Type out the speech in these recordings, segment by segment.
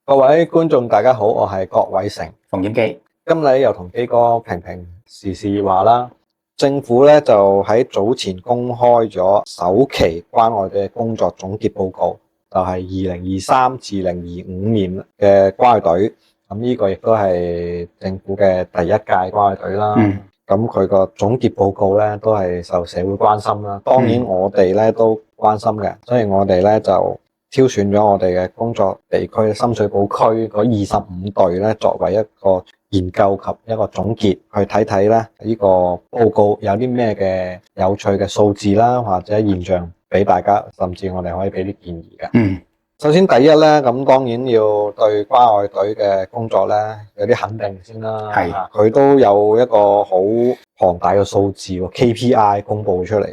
各位觀眾大家好，我係郭偉成、馮檢基。今日又同基哥評評時事熱話啦。政府咧就喺早前公開咗首期關愛隊嘅工作總結報告，就係2023至2025年嘅關愛隊。咁呢個亦都係政府嘅第一屆關愛隊啦。咁佢個總結報告咧都係受社會關心啦。當然我哋咧都關心嘅，所以我哋咧就挑選咗我哋嘅工作地區深水埗區嗰25隊咧，作為一個研究及一個總結，去睇睇咧呢個報告有啲咩嘅有趣嘅數字啦，或者現象俾大家，甚至我哋可以俾啲建議嘅。首先第一咧，咁當然要對關愛隊嘅工作咧有啲肯定先啦。係，佢都有一個好龐大嘅數字 KPI 公佈出嚟。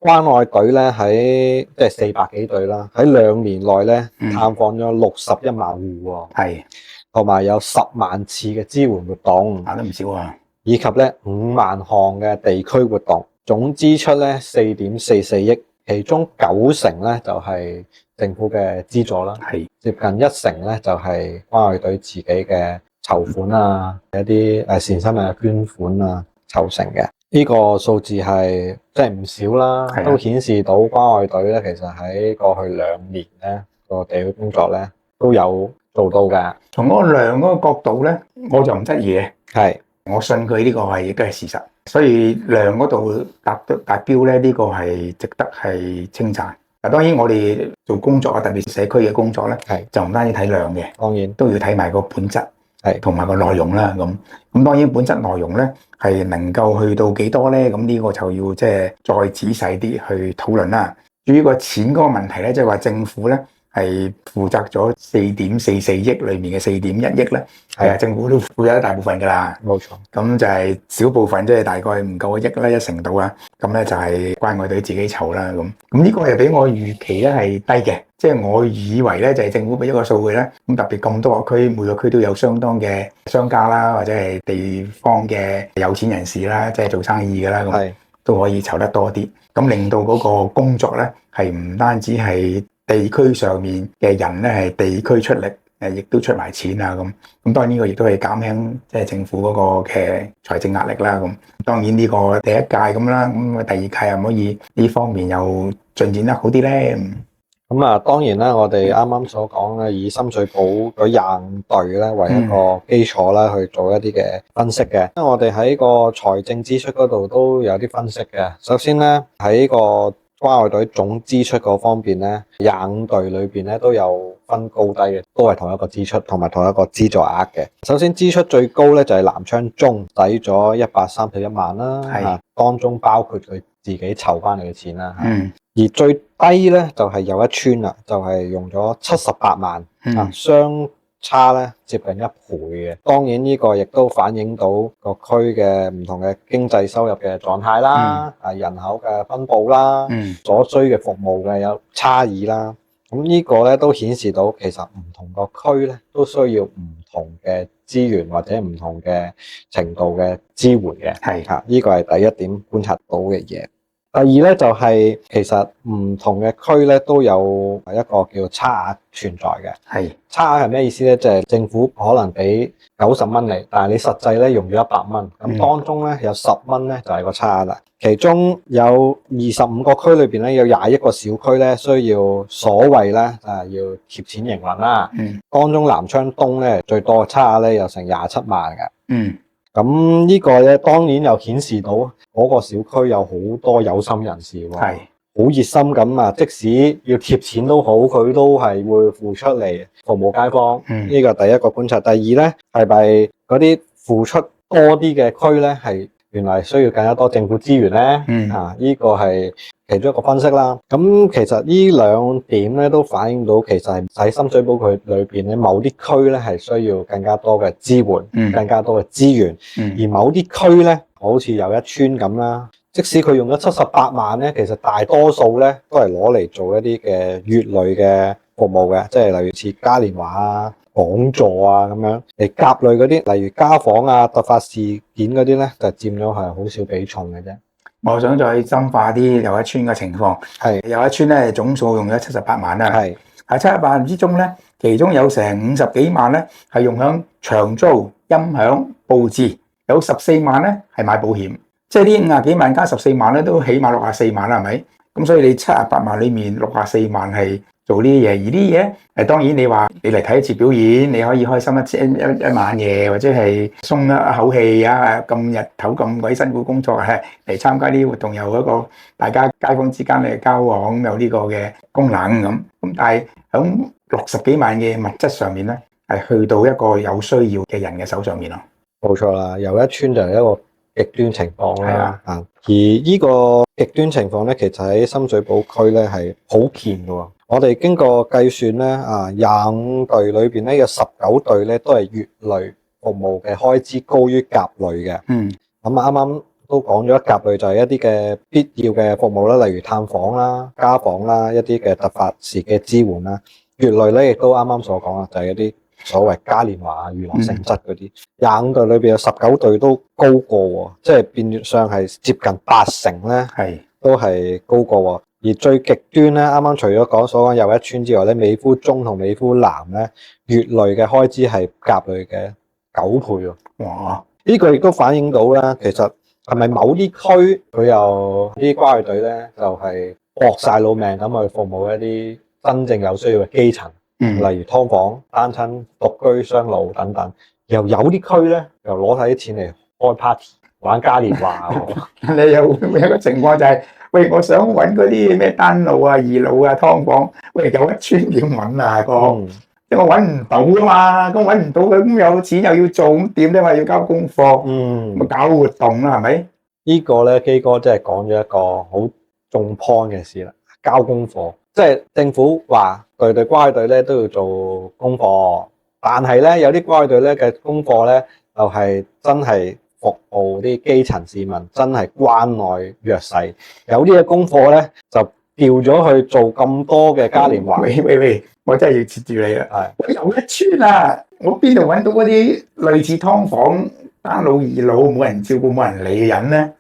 關愛隊咧喺即係400幾隊啦，喺2年內咧探訪咗61萬戶，係，同埋有10萬次嘅支援活動，都唔少啊。以及咧5萬項嘅地區活動，總支出咧4.44億，其中90%咧就係政府嘅資助啦，係，接近1成咧就係關愛隊自己嘅籌款啊，一啲善心嘅捐款啊湊成嘅。呢個數字係真係唔少啦，都顯示到關愛隊咧其實喺過去2年咧個地區工作咧都有做到嘅。從嗰個量嗰個角度咧，我就唔質疑嘅，係，我信佢呢個係亦都係事實，所以量嗰度達標咧，呢個係值得係稱讚。嗱，當然我哋做工作啊，特別社區嘅工作咧，就唔單止睇量嘅，當然都要睇埋個本質。係同埋個內容啦，咁當然本質內容咧係能夠去到幾多咧？咁呢個就要即係再仔細啲去討論啦。至於個錢嗰個問題咧，即係話政府咧係負責咗4.44億裏面嘅4.1億咧，係啊，政府都負責一大部分㗎啦。冇錯，咁就係少部分，即係大概唔夠1億啦，1成度啦。咁咧就係關愛隊自己籌啦。咁呢個係比我預期咧係低嘅。即係我以為咧就係政府俾一個數據咧，咁特別咁多個區，每個區都有相當嘅商家啦，或者係地方嘅有錢人士啦，即係做生意嘅啦，咁都可以籌得多啲，咁令到嗰個工作咧係唔單止係地區上面嘅人咧係地區出力，亦都出埋錢啊咁當然呢個亦都係減輕即係政府嗰個嘅財政壓力啦。咁當然呢個第一屆咁啦，咁第二屆可唔可以呢方面又進展得好啲咧？咁啊，當然啦，我哋啱啱所講咧，以深水埗嗰25隊咧為一個基礎啦，去做一啲嘅分析嘅。因為我哋喺個財政支出嗰度都有啲分析嘅。首先咧，喺個關愛隊總支出嗰方面咧，25隊裏邊咧都有分高低嘅，都係同一個支出同埋同一個資助額嘅。首先支出最高咧就係南昌中，使咗131萬啦，係，當中包括佢自己籌翻嚟嘅錢啦，而最低咧就係又一村啦，就係用咗78萬，相差咧接近1倍嘅。當然呢個亦都反映到個區嘅唔同嘅經濟收入嘅狀態啦，人口嘅分佈啦，所需嘅服務嘅有差異啦。咁呢個咧都顯示到其實唔同個區咧都需要唔同嘅資源或者唔同嘅程度嘅支援嘅。係，呢個係第一點觀察到嘅嘢。第二咧就係其實唔同嘅區咧都有一個叫差額存在嘅。係，差額係咩意思咧？即係政府可能俾90蚊你，但係你實際咧用咗100蚊，咁當中咧有10蚊咧就係個差額啦。其中有25個區裏邊咧有21個小區咧需要所謂咧要貼錢營運啦。當中南昌東咧最多嘅差額咧有成27萬嘅。咁呢個咧當然又顯示到嗰個小區有好多有心人士喎，係好熱心咁啊！即使要貼錢都好，佢都係會付出嚟服務街坊。呢個第一個觀察。第二咧係咪嗰啲付出多啲嘅區咧係原來需要更加多政府資源咧？呢個係其中一個分析啦。咁其實呢2點咧都反映到其實係喺深水埗區裏邊咧，某啲區咧係需要更加多嘅支援，更加多嘅資源。而某啲區咧，好似有一村咁啦，即使佢用咗78萬咧，其實大多數咧都係攞嚟做一啲嘅乙類嘅服務嘅，即係例如似嘉年華啊、講座啊咁樣。而甲類嗰啲，例如家訪啊、突發事件嗰啲咧，就佔咗係好少比重嘅啫。我想再深化啲又一村嘅情況，係又一村咧總數用咗78萬啦。係喺78萬之中咧，其中有成50幾萬咧係用響長租、音響、佈置，有14萬咧係買保險。即係呢50幾萬加14萬咧，都起碼64萬啦，係咪？咁所以你78萬裏面64萬係做呢啲嘢，而呢啲嘢當然你話你嚟睇一次表演，你可以開心一晚夜，或者係鬆一口氣啊！咁日頭咁鬼辛苦工作嚟參加呢啲活動，有一個大家街坊之間嘅交往，有呢個嘅功能咁。但係喺60幾萬嘅物質上面咧，係去到一個有需要嘅人嘅手上面咯。冇錯啦，又一村就係一個極端情況啦，而呢個極端情況咧，其實喺深水埗區咧係普遍嘅。我哋經過計算咧，25隊裏邊咧有19隊咧都係乙類服務嘅開支高於甲類嘅。咁啱啱都講咗，甲類就係一啲嘅必要嘅服務啦，例如探訪啦、家訪啦、一啲嘅突發時嘅支援啦。乙類咧亦都啱啱所講啦，就係一啲所謂嘉年華娛樂性質嗰啲。25隊裏邊有19隊都高過喎，即係變相係接近80%咧，都係高過喎。而最極端咧，啱啱除咗講所講又一村之外咧，美孚中同美孚南咧，乙類嘅開支係甲類嘅9倍喎。哇！呢個亦都反映到咧，其實係咪某啲區佢有啲關愛隊咧，就係搏晒老命咁去服務一啲真正有需要嘅基層，例如劏房、單親、獨居、雙老等等。又有啲區咧，又攞晒啲錢嚟開 party、玩嘉年華。你有一個情況就係，喂，我想揾嗰啲咩單路啊、二路啊、劏房，喂，有一村點揾啊哥？即係我揾唔到噶嘛，咁揾唔到佢，咁有錢又要做，咁點咧？話要交功課，咪搞活動啦，係咪？呢個咧，基哥真係講咗一個好重 point 嘅事啦，交功課。即係政府話隊關愛隊咧都要做功課，但係咧有啲關愛隊咧嘅功課咧就係真係服務啲基層市民，真係關愛弱勢。有啲嘅功課咧就調咗去做咁多嘅嘉年華。喂，我真係要切住你啦！我有一村啊，我邊度揾到嗰啲類似劏房、單老、二老冇人照顧、冇人理嘅人咧？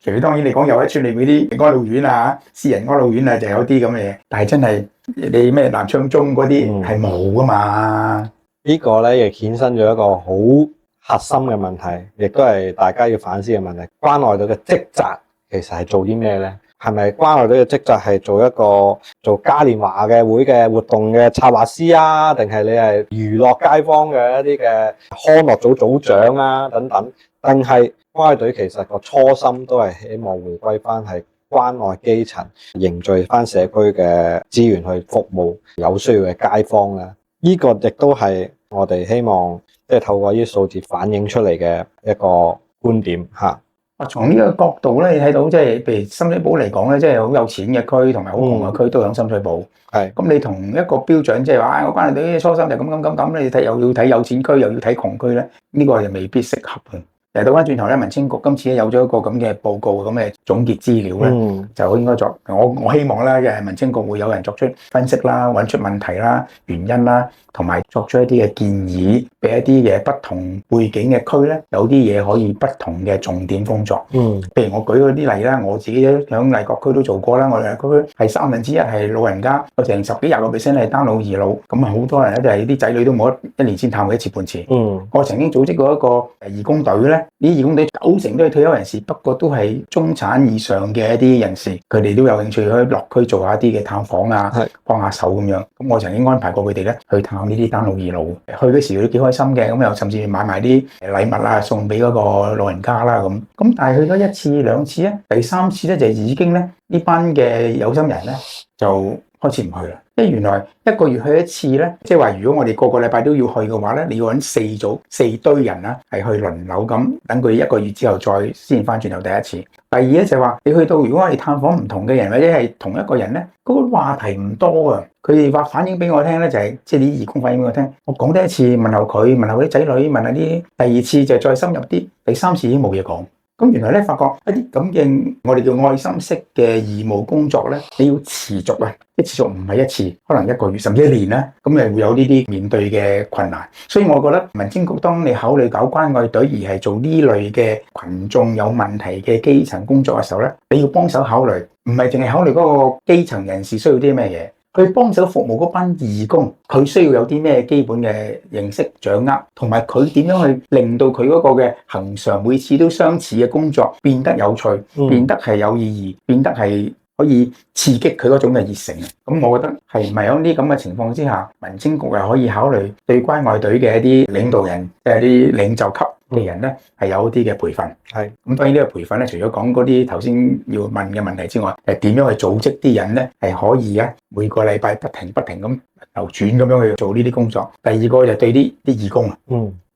除咗當然你講有一村裏邊啲安老院啊、私人安老院啊，就有啲咁嘅嘢。但係真係你咩南昌中嗰啲係冇噶嘛？呢個咧亦衍生咗一個好核心嘅問題，亦都係大家要反思嘅問題。關愛隊嘅職責其實係做啲咩咧？係咪關愛隊嘅職責係做嘉年華嘅會嘅活動嘅策劃師啊？定係你係娛樂街坊嘅一啲嘅康樂組組長啊等等？定係關愛隊其實個初心都係希望回歸翻係關愛基層，凝聚翻社區嘅資源去服務有需要嘅街坊啦。呢個亦都係我哋希望即係透過呢啲數字反映出嚟嘅一個觀點嚇。從呢個角度咧，你睇到即係譬如深水埗嚟講咧，即係好有錢嘅區同埋好窮嘅區都喺深水埗。咁你同一個標準，即係話我關愛隊初心就咁，你睇又要睇有錢區，又要睇窮區咧，呢個就未必適合嘅。嚟到翻轉頭咧，民青局今次咧有咗一個咁嘅報告，咁嘅總結資料咧，就應該我希望咧嘅民青局會有人作出分析啦，揾出問題啦、原因啦，同埋作出一啲嘅建議，俾一啲嘅不同背景嘅區咧，有啲嘢可以不同嘅重點工作。譬如我舉嗰啲例啦，我自己喺麗閣區都做過啦，我哋麗閣區係1/3係老人家，有成10幾20個%係單老二老，咁啊好多人咧就係啲仔女都冇一年先探佢1次半次。我曾經組織過一個義工隊咧。呢啲義工隊90%都係退休人士，不過都係中產以上嘅一啲人士，佢哋都有興趣可以落區做下一啲嘅探訪啊，幫下手咁樣。咁我曾經安排過佢哋咧去探呢啲單老二老，去嗰時佢都幾開心嘅，咁又甚至買埋啲禮物啊送俾嗰個老人家啦咁。咁但係去咗1次2次咧，第3次咧就已經咧呢班嘅有心人咧就開始唔去啦。即係原來1個月去1次咧，即係話如果我哋個個禮拜都要去嘅話咧，你要揾4堆人啦，係去輪流咁等佢1個月之後再先翻轉頭第一次。第二咧就係話你去到如果我哋探訪唔同嘅人或者係同一個人咧，嗰個話題唔多啊。佢哋話反映俾我聽咧就係即係啲義工反映俾我聽，我講第一次問候佢，問候啲仔女，問下啲第2次就再深入啲，第3次已經冇嘢講。咁原來咧，發覺一啲咁嘅我哋叫愛心式嘅義務工作咧，你要持續啊！即持續唔係1次，可能1個月甚至1年啦，咁誒會有呢啲面對嘅困難。所以我覺得民青局當你考慮搞關愛隊而係做呢類嘅群眾有問題嘅基層工作嘅時候咧，你要幫手考慮，唔係淨係考慮嗰個基層人士需要啲咩嘢。佢幫手服務嗰班義工，佢需要有啲咩基本嘅認識掌握，同埋佢點樣去令到佢嗰個嘅恆常每次都相似嘅工作變得有趣，變得係有意義，變得係可以刺激佢嗰種嘅熱誠。咁我覺得係咪喺呢咁嘅情況之下，民政局又可以考慮對關愛隊嘅一啲領導人，即係啲領袖級嘅人咧，係有一啲嘅培訓。係咁，當然呢個培訓咧，除咗講嗰啲頭先要問嘅問題之外，點樣去組織啲人咧，係可以每個禮拜不停咁流轉咁樣去做呢啲工作。第二個就對啲義工啊，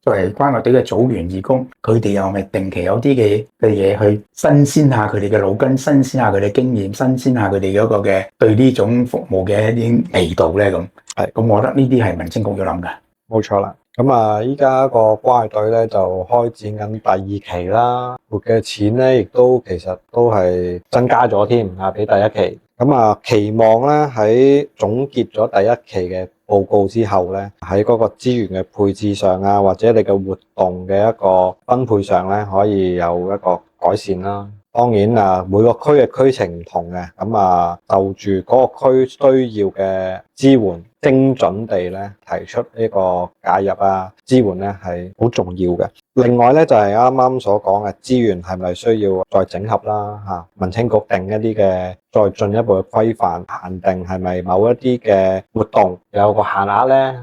作為關愛隊嘅組員義工，佢哋又咪定期有啲嘅嘢去新鮮下佢哋嘅腦筋，新鮮下佢哋經驗，新鮮下佢哋嗰個嘅對呢種服務嘅一啲味道咧咁。咁我覺得呢啲係民政局要諗嘅。冇錯啦。咁啊，依家個關愛隊咧就開展緊第2期啦，撥嘅錢咧亦都其實都係增加咗添啊，比第1期。咁啊，期望咧喺總結咗第1期嘅報告之後咧，喺嗰個資源嘅配置上啊，或者你嘅活動嘅一個分配上咧，可以有一個改善啦。當然啊，每個區嘅區情唔同嘅，咁啊就住嗰個區需要嘅支援，精準地咧提出呢個介入啊支援咧係好重要嘅。另外咧就係啱啱所講嘅資源係咪需要再整合啦嚇？民政局定一啲嘅再進一步嘅規範，限定係咪某一啲嘅活動有個限額咧？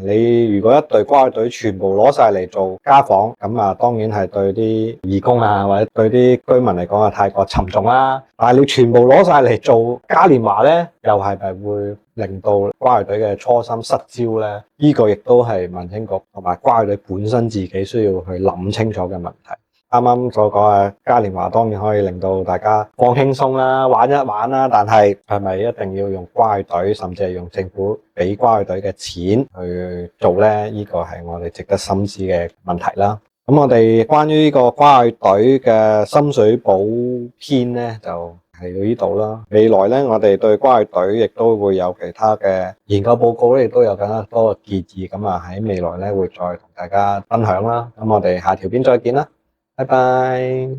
你如果一隊關愛隊全部攞晒嚟做家訪，咁啊當然係對啲義工啊或者對啲居民嚟講啊太過沉重啦。但係你全部攞晒嚟做嘉年華咧，又係咪會令到關愛隊嘅初心失焦咧？呢個亦都係民政局同埋關愛隊本身自己需要去諗清楚嘅問題。啱啱所講嘅嘉年華當然可以令到大家放輕鬆啦，玩一玩啦，但係係咪一定要用關愛隊，甚至係用政府俾關愛隊嘅錢去做咧？呢個係我哋值得深思嘅問題啦。咁我哋關於呢個關愛隊嘅深水埗篇咧，就係到呢度啦。未來咧，我哋對關愛隊亦都會有其他嘅研究報告咧，亦都有更加多嘅建議。咁啊喺未來咧會再同大家分享啦。咁我哋下條片再見啦，拜拜。